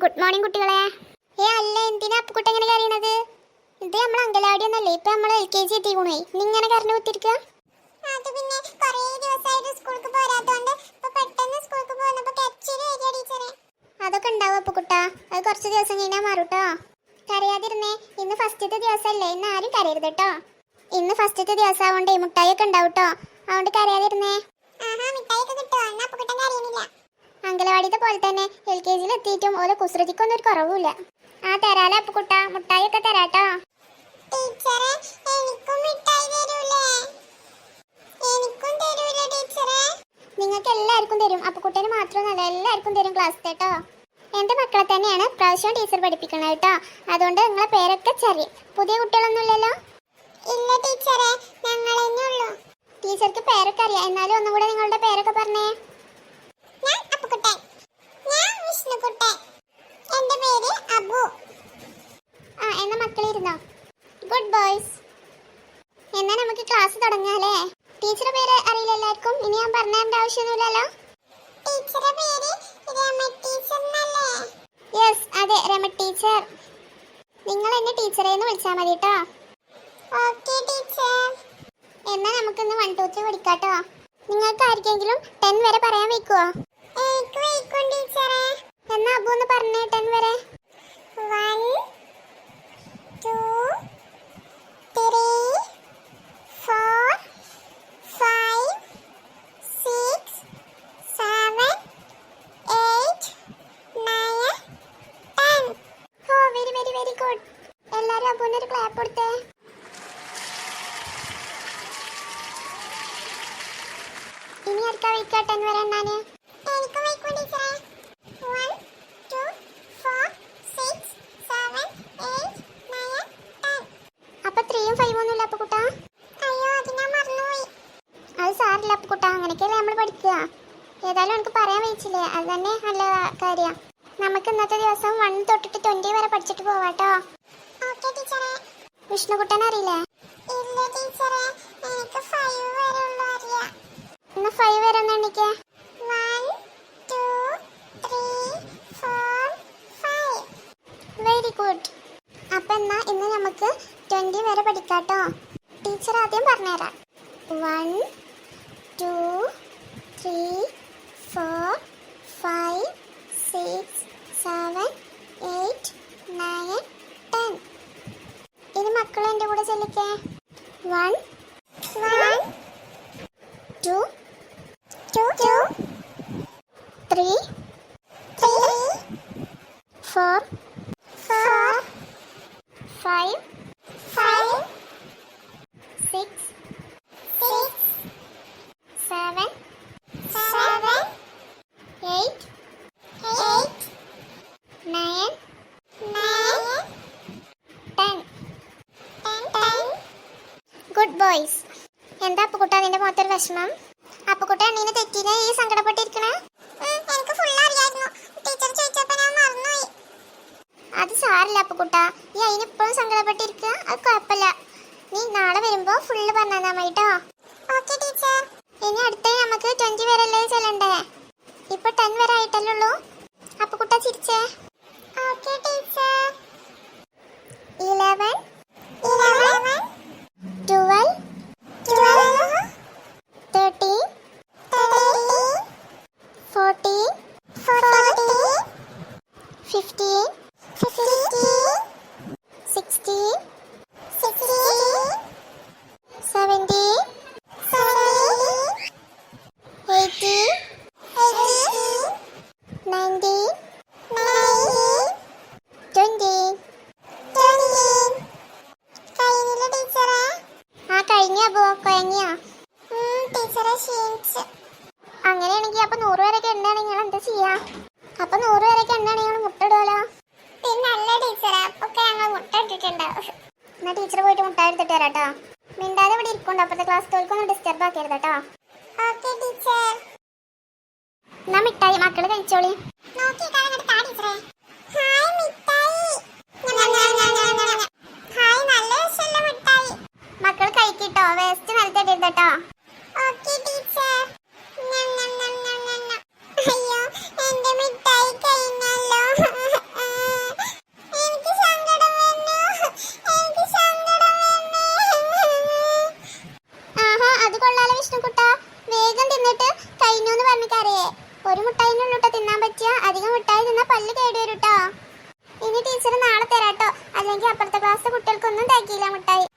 Good morning കുട്ടികളെ. അല്ല എന്തിനാ അപ്പുക്കുട്ട എങ്ങനെ കരയണത്? ഇത് നമ്മൾ അങ്കലാടി ഒന്നല്ലേ, ഇപ്പൊ നമ്മൾ LKG എത്തിക്കണേ. നീ ഇങ്ങനെ കരഞ്ഞു കുത്തിരിക്കുക? അതൊക്കെ ഉണ്ടാവും അപ്പുക്കുട്ട, അത് കുറച്ച് ദിവസം കഴിഞ്ഞാൽ മാറൂട്ടോ. കരയാതിരുന്നേ, ഇന്ന് ഫസ്റ്റത്തെ ദിവസമല്ലേ, ഇന്ന് ആരും കരയരുത് കേട്ടോ. ഇന്ന് ഫസ്റ്റത്തെ ദിവസം ആവണ്ടേ, മുട്ടായി ഒക്കെ ഉണ്ടാവും കേട്ടോ, അതുകൊണ്ട് കരയാതിരുന്നേ. അങ്കലവാടിത്തെ പോലെ തന്നെ LKGയിൽ എത്തിയിട്ടും ഓരോ കുസൃതിക്കൊന്നും ഒരു കുറവുമില്ല. ആ തരാലോ അപ്പുക്കുട്ട, മുട്ടായി ഒക്കെ തരാട്ടോ. നിങ്ങൾക്ക് എല്ലാവർക്കും തരും, അപ്പുക്കുട്ടന് മാത്രമൊന്നുമല്ല എല്ലാവർക്കും തരും ക്ലാസ് കേട്ടോ. എന്റെ മക്കളെ തന്നെയാണ് പ്രാവശ്യം ടീച്ചർ പഠിപ്പിക്കണത് കേട്ടോ, അതുകൊണ്ട് നിങ്ങളെ പേരൊക്കെ ചെറിയ. പുതിയ കുട്ടികളൊന്നും ഇല്ലല്ലോ? ഇല്ല ടീച്ചറെ, ഞങ്ങളെന്നുള്ളൂ. ടീച്ചർക്ക് പേരൊക്കെ അറിയാം, എന്നാലും ഒന്നും കൂടെ നിങ്ങളുടെ പേരൊക്കെ പറഞ്ഞേ. എന്നാ മക്കളിരുന്നോ. Good boys. എന്നാ നമുക്ക് ക്ലാസ് തുടങ്ങാല്ലേ? ടീച്ചറുടെ പേര് അറിയില്ല എല്ലാവർക്കും, ഇനി ഞാൻ പറഞ്ഞേണ്ട ആവശ്യമൊന്നുമില്ലല്ലോ. യെസ്, അതെ, രമ ടീച്ചർ. നിങ്ങൾ എന്നെ ടീച്ചറെ എന്ന് വിളിച്ചാൽ മതി കേട്ടോ. എന്നാ നമുക്കിന്ന് 1 2 3 പഠിക്കാട്ടോ. നിങ്ങൾക്ക് ആർക്കെങ്കിലും 10 വരെ പറയാൻ വെക്കുവോ? എന്നാ അബു ഒന്ന് പറഞ്ഞേ 10 വരെ. 1 2 3 4 5 6 7 8 9 10. ഓ വെരി വെരി വെരി ഗുഡ്. എല്ലാവരും അബുവിനൊരു ക്ലാപ്പ് കൊടുത്തേ. ഇനി ആർക്കാ വയ്ക്കുക 10 വരെ എണ്ണാന്? അപ്പൊ 3 5 ഒന്നുമില്ല അപ്പുക്കുട്ട? അത് സാറില്ല അപ്പുക്കുട്ട, അങ്ങനെയൊക്കെയല്ലേ നമ്മൾ പഠിക്കുക. ഏതായാലും എനിക്ക് പറയാൻ വെച്ചില്ലേ, അത് തന്നെ നല്ല കാര്യം. നമുക്ക് ഇന്നത്തെ ദിവസം 1 തൊട്ടിട്ട് 20 വരെ പഠിച്ചിട്ട് പോവാട്ടോ. വിഷ്ണുക്കുട്ടനെ അറിയില്ലേ? എന്നാ 5 വരെ ഒന്ന് എണ്ണിക്കേ. 1 2 3 4 5. Very good. അപ്പൊ എന്നാ ഇന്ന് നമുക്ക് 20 വരെ പഠിക്കാട്ടോ. ടീച്ചർ ആദ്യം പറഞ്ഞുതരാം. 1 2 3 4 5 6 7 8 9 10. ഇനി മക്കൾ എൻ്റെ കൂടെ ചെല്ലിക്കേ. 1 2 3 4 5 6 7 8 9 10. Good boys. എന്താ അപ്പുക്കുട്ട നിന്റെ മുഖത്തൊരു വിഷമം? അപ്പുക്കുട്ട എണ്ണീനെ തെറ്റിനെ ഈ സങ്കടപ്പെട്ടിരിക്കണേ? അത് സാറില്ല അപ്പുക്കുട്ട, നീ അതിനിപ്പോഴും സങ്കടപ്പെട്ടിരിക്കുക, അത് കുഴപ്പമില്ല. നീ നാളെ വരുമ്പോ ഫുള്ള് പറഞ്ഞാൽ മതി കേട്ടോ. ഇനി അടുത്ത നമുക്ക് 20 വരെ അല്ലേ ചെല്ലണ്ടേ? ഇപ്പൊ 10 വരെ ആയിട്ടല്ലേ ഉള്ളൂ. അപ്പുക്കുട്ട ചിരിച്ചേ. 11 12 13 14 15 16 17 18 19 20. കഴിഞ്ഞ കൊയങ്ങിയാ? അങ്ങനെയാണെങ്കിൽ അപ്പൊ 100 വരെയൊക്കെ എണ്ണാണെങ്കിൽ നിങ്ങൾ എന്താ ചെയ്യാ? അപ്പൊ 100 വരെയൊക്കെ എണ്ണാണെങ്കിൽ മുട്ടയിടുമല്ലോ. എന്നാ ടീച്ചർ പോയിട്ട് മുട്ട എടുത്തിട്ട് വരാട്ടോ. മിണ്ടാതെ ഇവിടെ ഇരിക്കണ്ടോ, അപ്പത്തെ ക്ലാസ് തോൽക്കൊന്നും ഡിസ്റ്റർബ് ആക്കരുത് കേട്ടോ. എന്നാ മിഠായി മക്കള് കഴിച്ചോളി. മക്കൾ കഴിക്കിട്ടോ, വേസ്റ്റ് നിലത്തിടരുതട്ടോ. അയ്യോ, എന്റെ മിഠായി കഴിഞ്ഞല്ലോ. ഒരു മുട്ടായിനുള്ളൂ ട്ടോ തിന്നാൻ പറ്റുക. അധികം മുട്ടായി തിന്നാൽ പല്ല് കേടി വരും ട്ടോ. ഇനി ടീച്ചർ നാളെ തരാട്ടോ, അല്ലെങ്കിൽ അപ്പുറത്തെ ക്ലാസ്സിലെ കുട്ടികൾക്കൊന്നും തികയില്ല മുട്ടായി.